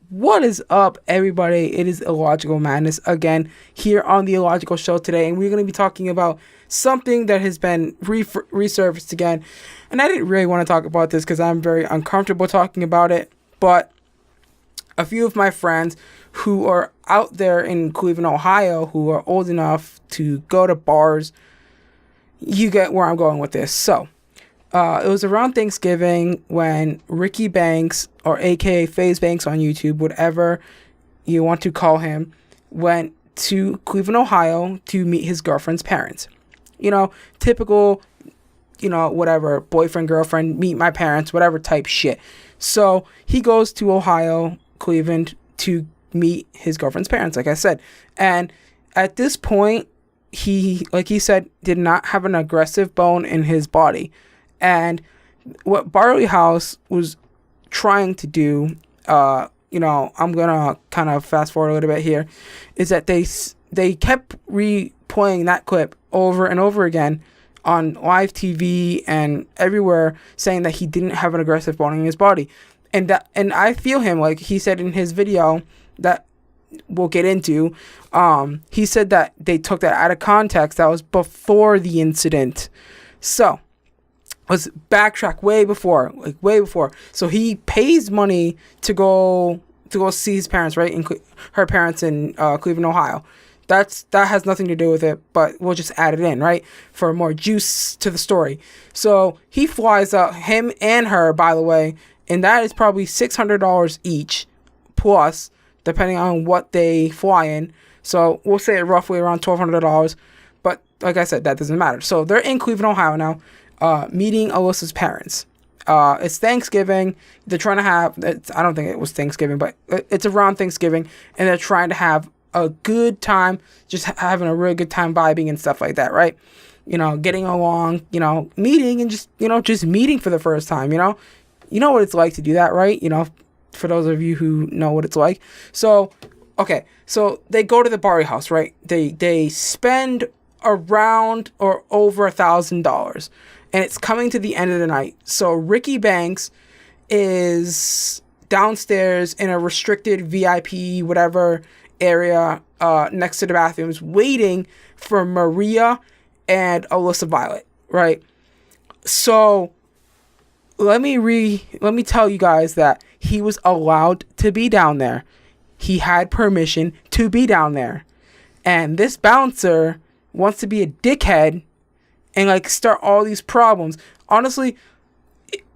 What is up, everybody? It is Illogical Madness again here on the Illogical Show today, and we're going to be talking about something that has been resurfaced again. And I didn't really want to talk about this because I'm very uncomfortable talking about it, but a few of my friends who are out there in Cleveland, Ohio, who are old enough to go to bars, you get where I'm going with this. So, it was around Thanksgiving when Ricky Banks, or aka FaZe Banks on YouTube, whatever you want to call him, went to Cleveland, Ohio to meet his girlfriend's parents. You know, typical, whatever, boyfriend, girlfriend, meet my parents, whatever type shit. So he goes to Ohio, Cleveland, to meet his girlfriend's parents, like I said. And at this point, he, like he said, did not have an aggressive bone in his body. And what Barley House was trying to do, I'm gonna kind of fast forward a little bit here, is that they kept replaying that clip over and over again on live TV and everywhere, saying that he didn't have an aggressive bone in his body, and I feel him. Like he said in his video that we'll get into, he said that they took that out of context. That was before the incident, so. Let's backtrack way before. So he pays money to go see his parents, right? Her parents in Cleveland, Ohio. That has nothing to do with it, but we'll just add it in, right? For more juice to the story. So he flies out, him and her, by the way, and that is probably $600 each, plus, depending on what they fly in. So we'll say roughly around $1,200. But like I said, that doesn't matter. So they're in Cleveland, Ohio now. Meeting Alissa's parents. It's Thanksgiving. They're trying to have, I don't think it was Thanksgiving, but it's around Thanksgiving, and they're trying to have a good time, just having a really good time vibing and stuff like that, right? Getting along, meeting and just meeting for the first time, you know what it's like to do that, right? For those of you who know what it's like. So, okay, so they go to the Barley House, right? They spend around or over $1,000. And it's coming to the end of the night. So Ricky Banks is downstairs in a restricted VIP, whatever area, next to the bathrooms, waiting for Maria and Alissa Violet, right? So let me tell you guys that he was allowed to be down there. He had permission to be down there. And this bouncer wants to be a dickhead and start all these problems. Honestly,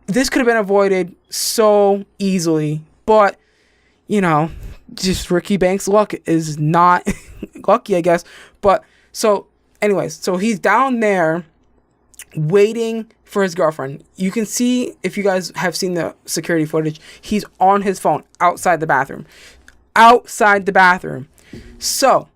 this could have been avoided so easily, but just Ricky Banks' luck is not lucky, I guess. But so he's down there waiting for his girlfriend. You can see, if you guys have seen the security footage, he's on his phone outside the bathroom. So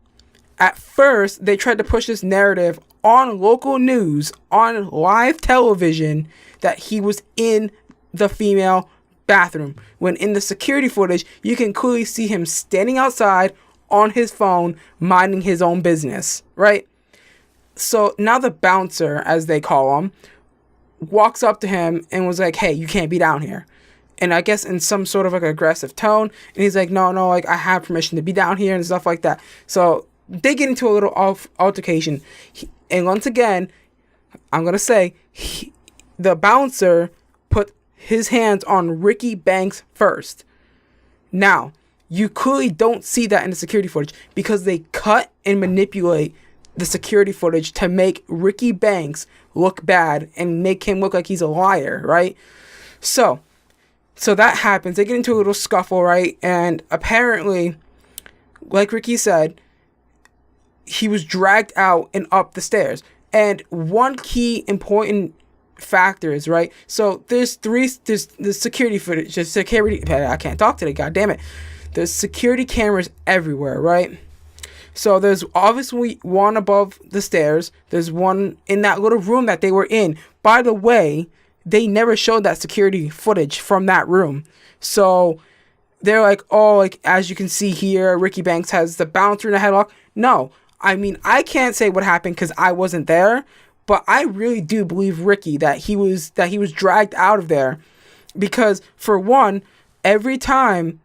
at first, they tried to push this narrative on local news, on live television, that he was in the female bathroom. When in the security footage, you can clearly see him standing outside on his phone, minding his own business, right? So now the bouncer, as they call him, walks up to him and was like, "Hey, you can't be down here." And I guess in some sort of aggressive tone. And he's like, no, I have permission to be down here and stuff like that. So they get into a little altercation. And once again, I'm going to say, the bouncer put his hands on Ricky Banks first. Now, you clearly don't see that in the security footage because they cut and manipulate the security footage to make Ricky Banks look bad and make him look like he's a liar, right? So that happens. They get into a little scuffle, right? And apparently, like Ricky said, he was dragged out and up the stairs. And one key important factor is, right? So there's the security footage, I can't talk today, god damn it. There's security cameras everywhere, right? So there's obviously one above the stairs. There's one in that little room that they were in. By the way, they never showed that security footage from that room. So they're like, oh, as you can see here, Ricky Banks has the bouncer in a headlock. No, I mean, I can't say what happened because I wasn't there, but I really do believe Ricky that he was dragged out of there because, for one, every time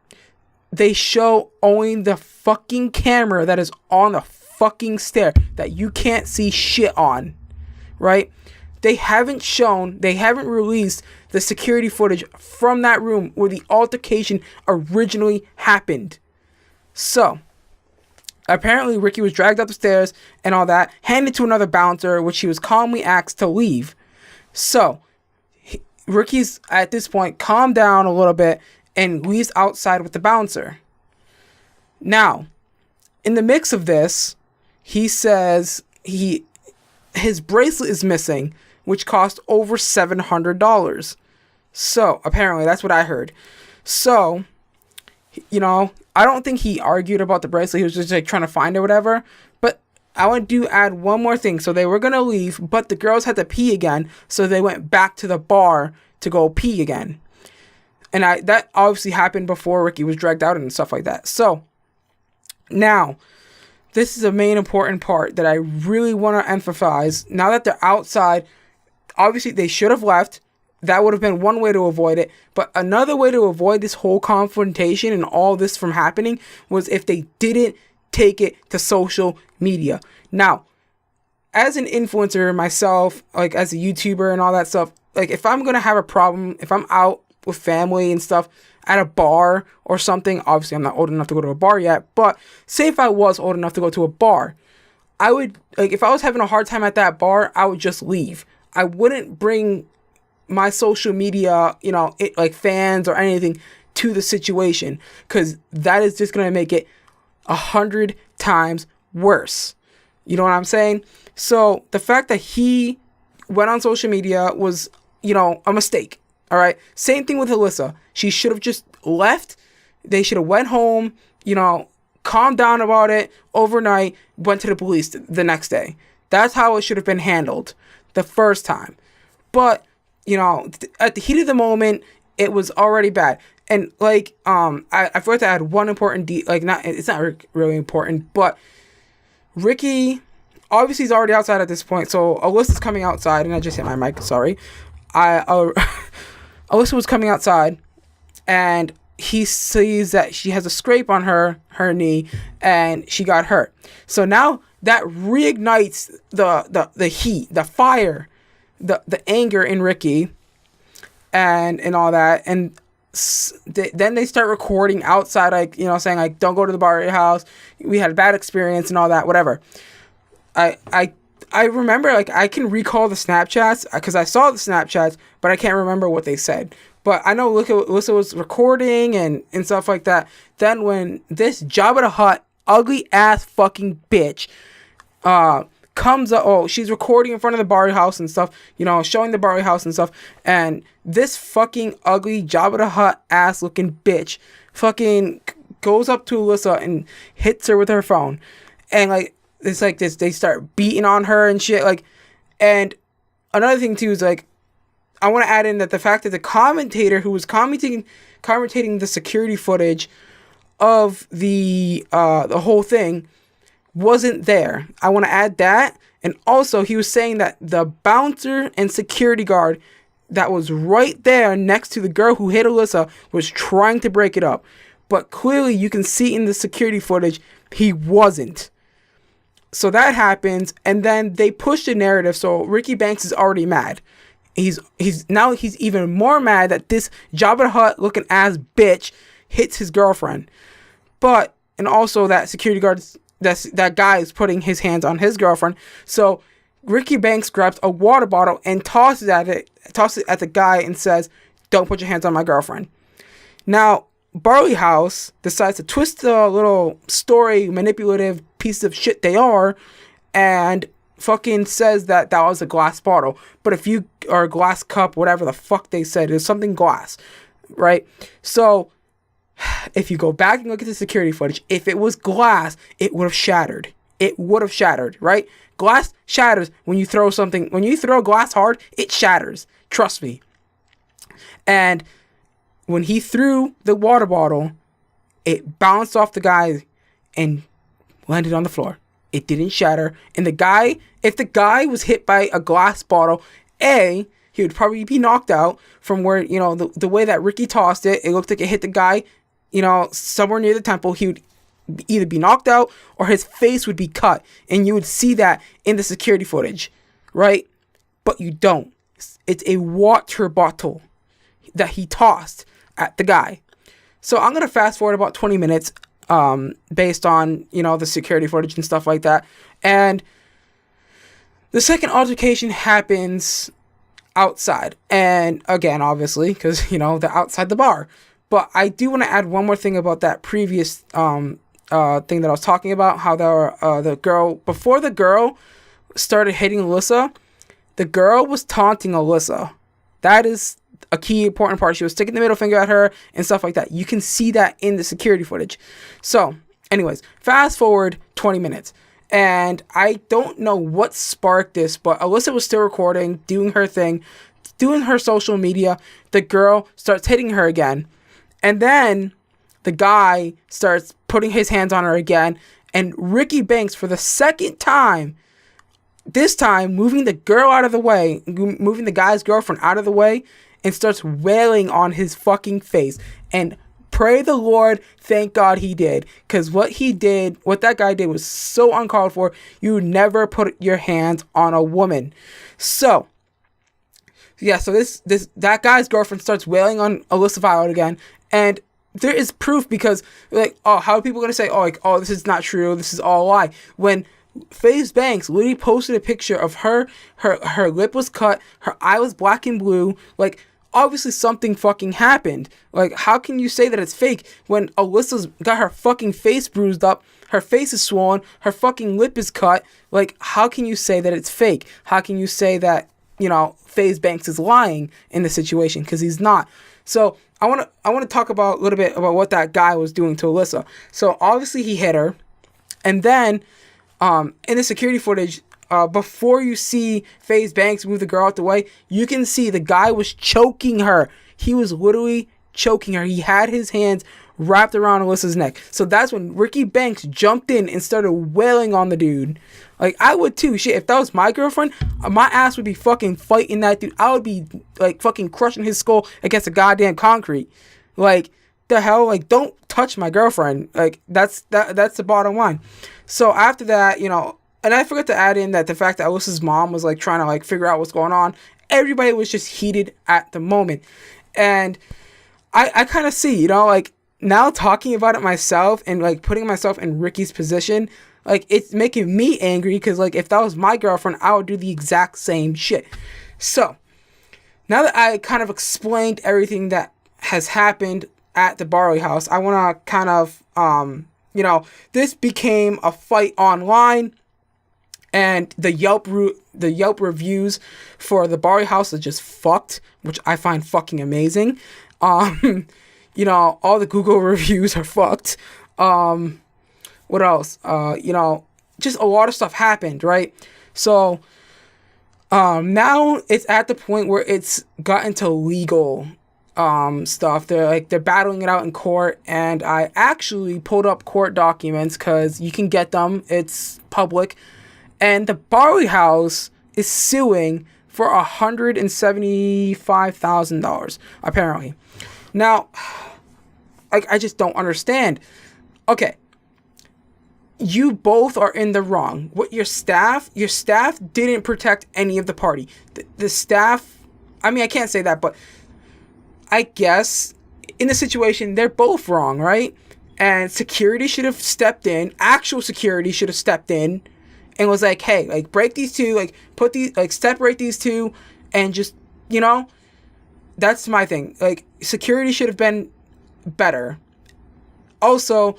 they show only the fucking camera that is on the fucking stair that you can't see shit on, right? They haven't released the security footage from that room where the altercation originally happened. So, apparently Ricky was dragged up the stairs and all that, handed to another bouncer, which he was calmly asked to leave. So, Ricky's, at this point, calmed down a little bit and leaves outside with the bouncer. Now, in the mix of this, he says his bracelet is missing, which cost over $700. So, apparently, that's what I heard. So, I don't think he argued about the bracelet. He was just like trying to find it or whatever. But I want to add one more thing. So, they were going to leave, but the girls had to pee again. So, they went back to the bar to go pee again. And that obviously happened before Ricky was dragged out and stuff like that. So, now, this is a main important part that I really want to emphasize. Now that they're outside, obviously they should have left. That would have been one way to avoid it. But another way to avoid this whole confrontation and all this from happening was if they didn't take it to social media. Now, as an influencer myself, like as a YouTuber and all that stuff, like if I'm going to have a problem, if I'm out with family and stuff at a bar or something, obviously I'm not old enough to go to a bar yet, but say if I was old enough to go to a bar, I would, like if I was having a hard time at that bar, I would just leave. I wouldn't bring my social media, like fans or anything to the situation, because that is just going to make it 100 times worse. You know what I'm saying? So the fact that he went on social media was, a mistake. All right. Same thing with Alissa. She should have just left. They should have went home, calmed down about it overnight, went to the police the next day. That's how it should have been handled the first time. But, at the heat of the moment, it was already bad. And like, I forgot to add one important it's not really important, but Ricky, obviously he's already outside at this point. So Alyssa's coming outside, and I just hit my mic. Sorry. Alissa was coming outside, and he sees that she has a scrape on her knee, and she got hurt. So now that reignites the heat, the fire, the anger in Ricky, and all that. And then they start recording outside, like, saying like, don't go to the Barley house. We had a bad experience and all that, whatever. I remember, like, I can recall the Snapchats because I saw the Snapchats, but I can't remember what they said. But I know Alissa was recording and stuff like that. Then when this Jabba the Hutt, ugly ass fucking bitch, comes up, she's recording in front of the Barley house and stuff, showing the Barley house and stuff. And this fucking ugly Jabba the Hutt ass looking bitch fucking goes up to Alissa and hits her with her phone. And like, it's like this, they start beating on her and shit. Like, and another thing too is like, I want to add in that the fact that the commentator who was commentating the security footage of the whole thing wasn't there. I want to add that. And also he was saying that the bouncer and security guard that was right there next to the girl who hit Alissa was trying to break it up. But clearly you can see in the security footage, he wasn't. So that happens, and then they push the narrative. So Ricky Banks is already mad. He's even more mad that this Jabba the Hutt looking ass bitch hits his girlfriend. And also that security guard, that guy is putting his hands on his girlfriend. So Ricky Banks grabs a water bottle and tosses it at the guy and says, "Don't put your hands on my girlfriend." Now, Barley House decides to twist the little story, manipulative piece of shit they are, and fucking says that was a glass bottle. But if you, or a glass cup, whatever the fuck they said, it's something glass, right? So if you go back and look at the security footage, if it was glass, it would have shattered. It would have shattered, right? Glass shatters when you throw something. When you throw glass hard, it shatters. Trust me. And when he threw the water bottle, it bounced off the guy and landed on the floor. It didn't shatter. And if the guy was hit by a glass bottle, he would probably be knocked out from where, the way that Ricky tossed it. It looked like it hit the guy somewhere near the temple, he would either be knocked out or his face would be cut. And you would see that in the security footage, right? But you don't. It's a water bottle that he tossed at the guy. So I'm going to fast forward about 20 minutes based on, the security footage and stuff like that. And the second altercation happens outside. And again, obviously, because, they're outside the bar. But I do want to add one more thing about that previous thing that I was talking about. How the girl, before the girl started hitting Alissa, the girl was taunting Alissa. That is a key important part. She was sticking the middle finger at her and stuff like that. You can see that in the security footage. So, anyways, fast forward 20 minutes. And I don't know what sparked this, but Alissa was still recording, doing her thing, doing her social media. The girl starts hitting her again. And then the guy starts putting his hands on her again. And Ricky Banks, for the second time, this time moving the girl out of the way, moving the guy's girlfriend out of the way, and starts wailing on his fucking face. And pray the Lord, thank God he did. Because what that guy did was so uncalled for. You never put your hands on a woman. So, yeah, so that guy's girlfriend starts wailing on Alissa Violet again. And there is proof because, how are people going to say, this is not true, this is all a lie, when FaZe Banks literally posted a picture of her lip was cut, her eye was black and blue, obviously something fucking happened. How can you say that it's fake when Alyssa's got her fucking face bruised up, her face is swollen, her fucking lip is cut? How can you say that it's fake? How can you say that, FaZe Banks is lying in the situation? Because he's not. So I want to talk about a little bit about what that guy was doing to Alissa. So obviously he hit her, and then in the security footage, before you see FaZe Banks move the girl out the way, you can see the guy was choking her. He was literally choking her. He had his hands wrapped around Alyssa's neck. So that's when Ricky Banks jumped in and started wailing on the dude. I would too. Shit, if that was my girlfriend, my ass would be fucking fighting that dude. I would be fucking crushing his skull against the goddamn concrete. The hell? Don't touch my girlfriend. That's the bottom line. So after that, and I forgot to add in that the fact that Alyssa's mom was trying to figure out what's going on. Everybody was just heated at the moment. And I kind of see, now talking about it myself and putting myself in Ricky's position, it's making me angry because if that was my girlfriend, I would do the exact same shit. So now that I kind of explained everything that has happened at the Barley house, I want to kind of, this became a fight online. And the Yelp reviews for the Barley house are just fucked, which I find fucking amazing. All the Google reviews are fucked. What else? Just a lot of stuff happened, right? So now it's at the point where it's gotten to legal stuff. They're battling it out in court, and I actually pulled up court documents because you can get them. It's public. And the Barley house is suing for $175,000, apparently. Now, I just don't understand. Okay, you both are in the wrong. What your staff didn't protect any of the party. The staff, I can't say that, but I guess in the situation, they're both wrong, right? And security should have stepped in. Actual security should have stepped in. And was hey, break these two, put these, separate these two, and just, that's my thing. Security should have been better. Also,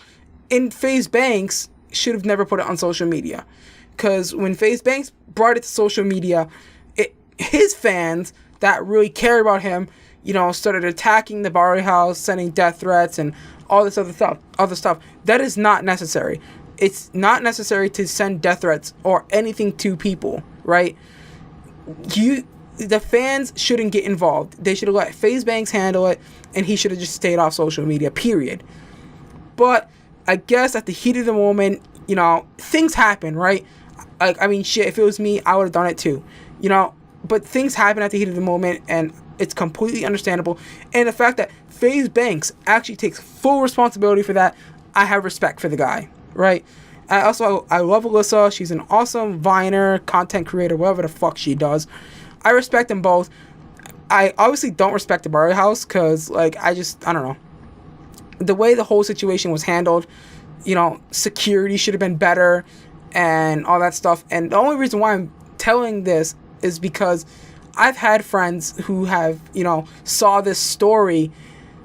FaZe Banks should have never put it on social media. Because when FaZe Banks brought it to social media, his fans that really care about him, started attacking the Barley house, sending death threats, and all this other stuff. That is not necessary. It's not necessary to send death threats or anything to people, right? The fans shouldn't get involved. They should have let FaZe Banks handle it, and he should have just stayed off social media, period. But I guess at the heat of the moment, things happen, right? Shit, if it was me, I would have done it too, But things happen at the heat of the moment, and It's completely understandable. And the fact that FaZe Banks actually takes full responsibility for that, I have respect for the guy, right? I love Alissa. She's an awesome Viner, content creator, whatever the fuck she does. I respect them both. I obviously don't respect the Barley House because, like, I don't know. The way the whole situation was handled, you know, security should have been better and all that stuff. And the only reason why I'm telling this is because I've had friends who have, you know, saw this story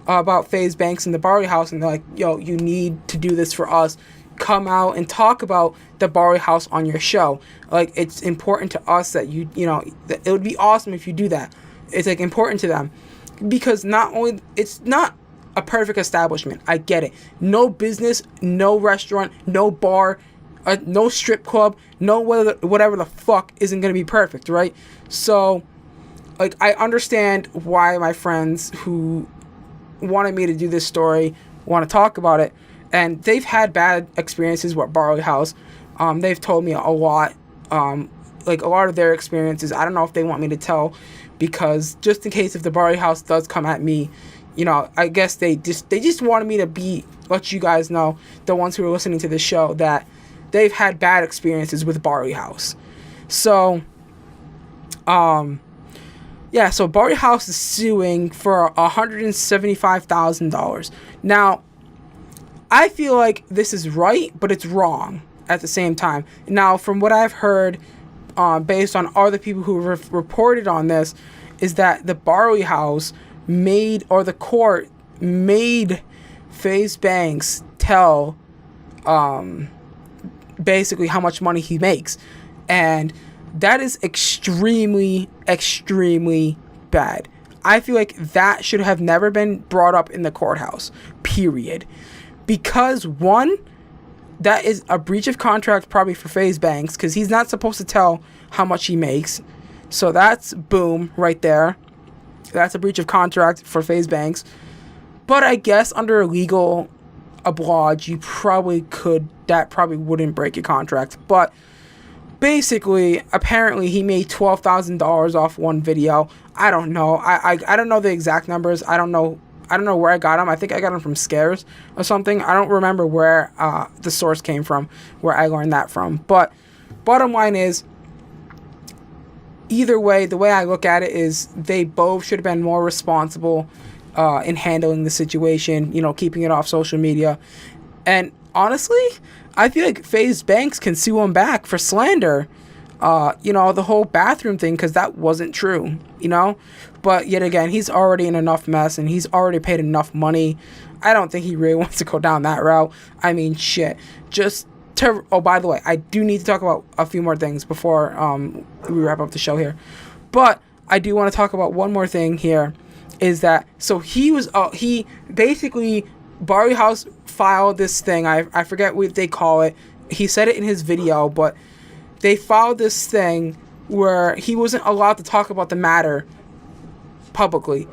about FaZe Banks and the Barley House, and they're like, yo, you need to do this for us. Come out and talk about the Barley House on your show. Like, it's important to us that you know, that it would be awesome if you do that. It's, like, important to them. Because not only, it's not a perfect establishment. I get it. No business, no restaurant, no bar, no strip club, no whatever the fuck isn't going to be perfect, right? So, like, I understand why my friends who wanted me to do this story want to talk about it, and they've had bad experiences with Barley House. They've told me a lot, like a lot of their experiences. I don't know if they want me to tell, because just in case if the Barley House does come at me, you know, I guess they just wanted me to let you guys know, the ones who are listening to this show, that they've had bad experiences with Barley House. So, yeah, so Barley House is suing for $175,000. Now, I feel like this is right, but it's wrong at the same time. Now, from what I've heard, based on other people who reported on this, is that the Barley House the court made FaZe Banks tell, basically how much money he makes. And that is extremely, extremely bad. I feel like that should have never been brought up in the courthouse, period. Because, one, that is a breach of contract probably for FaZe Banks, because he's not supposed to tell how much he makes. So that's boom right there. That's a breach of contract for FaZe Banks. But I guess under a legal oblige, you probably could, that probably wouldn't break your contract. But basically, apparently he made $12,000 off one video. I don't know. I don't know the exact numbers. I don't know where I got them. I think I got them from Scares or something. I don't remember where the source came from, where I learned that from. But bottom line is, either way, the way I look at it is they both should have been more responsible in handling the situation, you know, keeping it off social media. And honestly, I feel like FaZe Banks can sue him back for slander. You know, the whole bathroom thing, because that wasn't true, you know. But yet again, he's already in enough mess, and he's already paid enough money. I don't think he really wants to go down that route. I mean, shit. Oh, by the way, I do need to talk about a few more things before we wrap up the show here. But I do want to talk about one more thing here, is that, so he basically, Barley House filed this thing. I forget what they call it. He said it in his video, but they filed this thing where he wasn't allowed to talk about the matter publicly.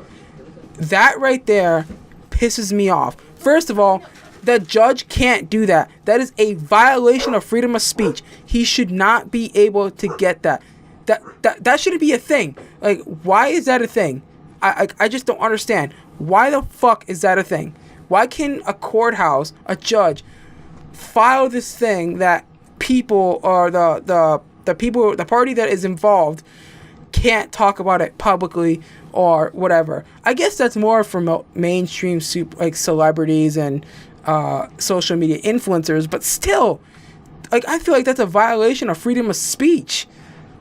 That right there pisses me off. First of all, the judge can't do that. That is a violation of freedom of speech. He should not be able to get that. That shouldn't be a thing. Like, why is that a thing? I just don't understand. Why the fuck is that a thing? Why can a courthouse, a judge, file this thing that people, or the people, the party that is involved, can't talk about it publicly or whatever? I guess that's more from mainstream like celebrities and social media influencers, but still, like, I feel like that's a violation of freedom of speech.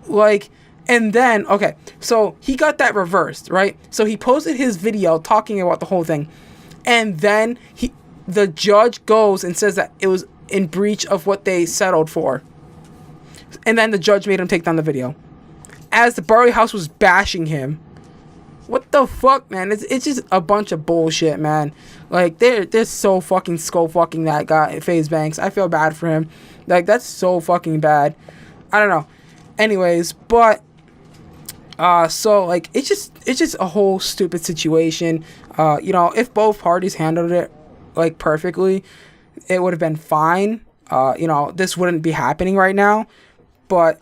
Like, and then, okay, so he got that reversed, right? So he posted his video talking about the whole thing, and then the judge goes and says that it was in breach of what they settled for, and then the judge made him take down the video as the Barley House was bashing him. What the fuck, man? It's just a bunch of bullshit, man. Like, they're so fucking fucking that guy, FaZe Banks. I feel bad for him. Like, that's so fucking bad. I don't know. Anyways, but so, like, it's just a whole stupid situation. You know, if both parties handled it, like, perfectly, it would have been fine. You know, this wouldn't be happening right now. But,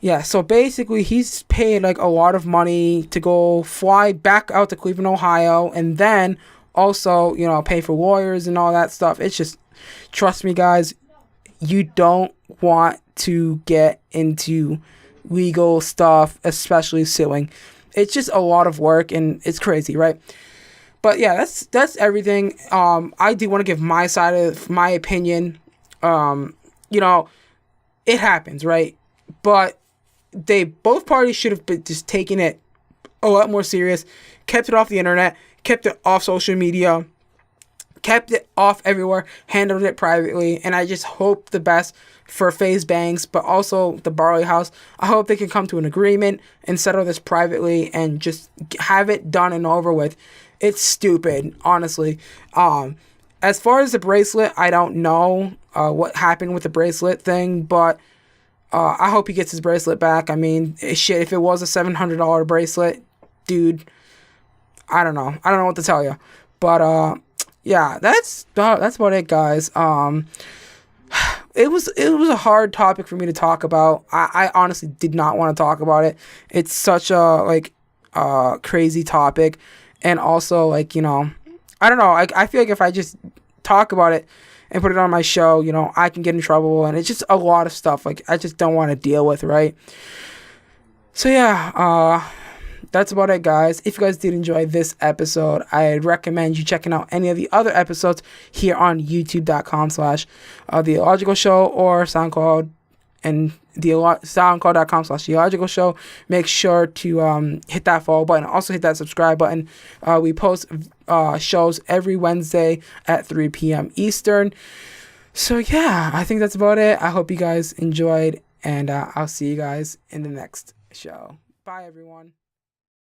Yeah, so basically he's paid like a lot of money to go fly back out to Cleveland, Ohio, and then also, pay for lawyers and all that stuff. It's just, trust me, guys, you don't want to get into legal stuff, especially suing. It's just a lot of work and it's crazy, right? But yeah, that's everything. I do want to give my side of my opinion. It happens, right? But both parties should have been just taking it a lot more serious, kept it off the internet, kept it off social media, kept it off everywhere, handled it privately, and I just hope the best for FaZe Banks, but also the Barley House. I hope they can come to an agreement and settle this privately and just have it done and over with. It's stupid, honestly. As far as the bracelet, I don't know what happened with the bracelet thing, but I hope he gets his bracelet back. I mean, shit, if it was a $700 bracelet, dude, I don't know. I don't know what to tell you. But yeah, that's about it, guys. It was a hard topic for me to talk about. I honestly did not want to talk about it. It's such a crazy topic, and also I don't know. I feel like if I just talk about it and put it on my show, I can get in trouble, and it's just a lot of stuff I just don't want to deal with, right? So yeah, that's about it, guys. If you guys did enjoy this episode, I'd recommend you checking out any of the other episodes here on youtube.com/The Illogical Show or SoundCloud and SoundCloud.com/The Illogical Show. Make sure to hit that follow button. Also hit that subscribe button. We post shows every Wednesday at 3 p.m. Eastern. So yeah, I think that's about it. I hope you guys enjoyed, and I'll see you guys in the next show. Bye, everyone.